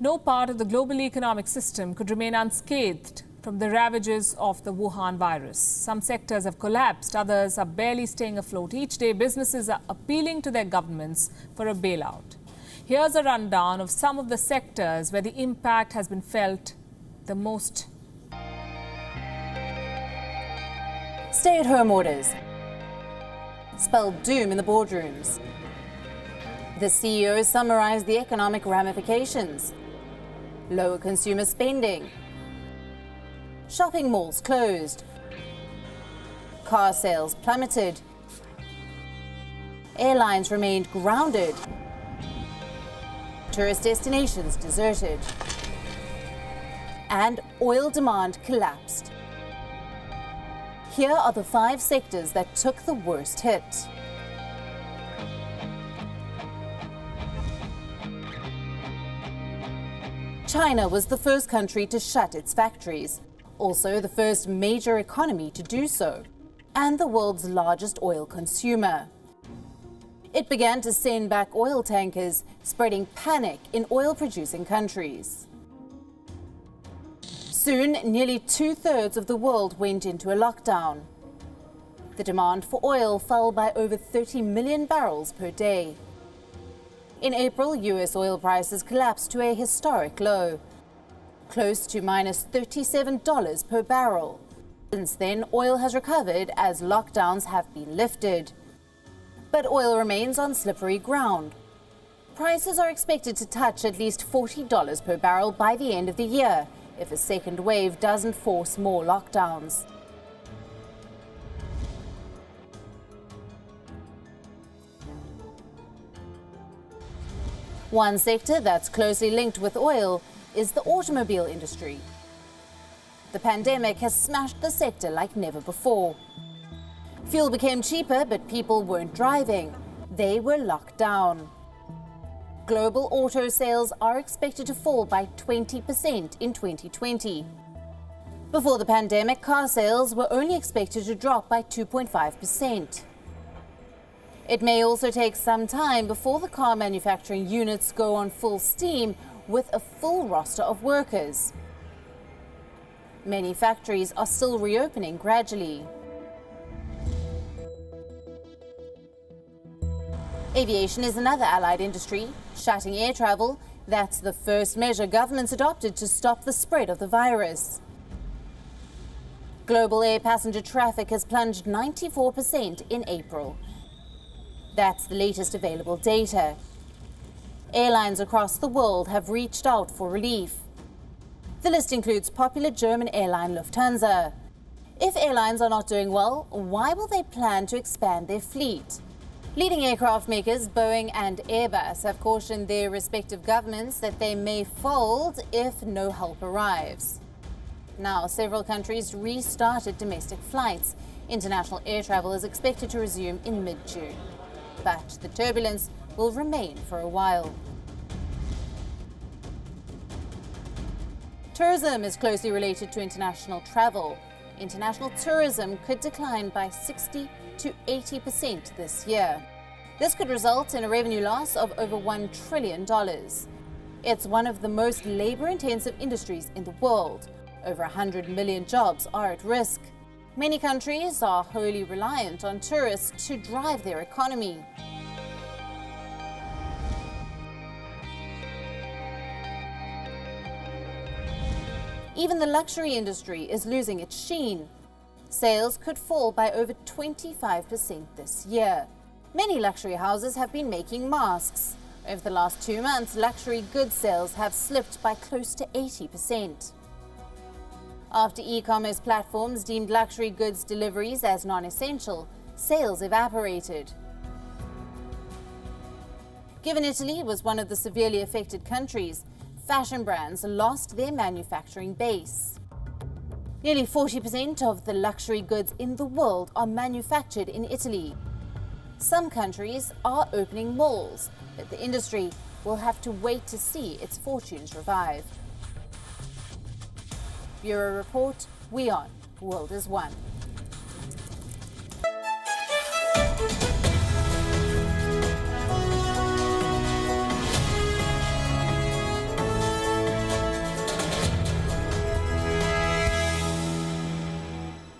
No part of the global economic system could remain unscathed from the ravages of the Wuhan virus. Some sectors have collapsed, others are barely staying afloat. Each day, businesses are appealing to their governments for a bailout. Here's a rundown of some of the sectors where the impact has been felt the most. Stay-at-home orders spelled doom in the boardrooms. The CEO summarized the economic ramifications. Lower consumer spending. Shopping malls closed. Car sales plummeted. Airlines remained grounded. Tourist destinations deserted. And oil demand collapsed. Here are the 5 sectors that took the worst hit. China was the first country to shut its factories, also the first major economy to do so, and the world's largest oil consumer. It began to send back oil tankers, spreading panic in oil-producing countries. Soon, nearly 2/3 of the world went into a lockdown. The demand for oil fell by over 30 million barrels per day. In April, US oil prices collapsed to a historic low, close to -$37 per barrel. Since then, oil has recovered as lockdowns have been lifted. But oil remains on slippery ground. Prices are expected to touch at least $40 per barrel by the end of the year, if a second wave doesn't force more lockdowns. One sector that's closely linked with oil is the automobile industry. The pandemic has smashed the sector like never before. Fuel became cheaper, but people weren't driving. They were locked down. Global auto sales are expected to fall by 20% in 2020. Before the pandemic, car sales were only expected to drop by 2.5%. It may also take some time before the car manufacturing units go on full steam with a full roster of workers. Many factories are still reopening gradually. Aviation is another allied industry, shutting air travel. That's the first measure governments adopted to stop the spread of the virus. Global air passenger traffic has plunged 94% in April. That's the latest available data. Airlines across the world have reached out for relief. The list includes popular German airline Lufthansa. If airlines are not doing well, why will they plan to expand their fleet? Leading aircraft makers Boeing and Airbus have cautioned their respective governments that they may fold if no help arrives. Now, several countries restarted domestic flights. International air travel is expected to resume in mid-June. But the turbulence will remain for a while. Tourism is closely related to international travel. International tourism could decline by 60 to 80% this year. This could result in a revenue loss of over $1 trillion. It's one of the most labor-intensive industries in the world. Over 100 million jobs are at risk. Many countries are wholly reliant on tourists to drive their economy. Even the luxury industry is losing its sheen. Sales could fall by over 25% this year. Many luxury houses have been making masks. Over the last 2 months, luxury goods sales have slipped by close to 80%. After e-commerce platforms deemed luxury goods deliveries as non-essential, sales evaporated. Given Italy was one of the severely affected countries, fashion brands lost their manufacturing base. Nearly 40% of the luxury goods in the world are manufactured in Italy. Some countries are opening malls, but the industry will have to wait to see its fortunes revive. Bureau Report, WION, World is One.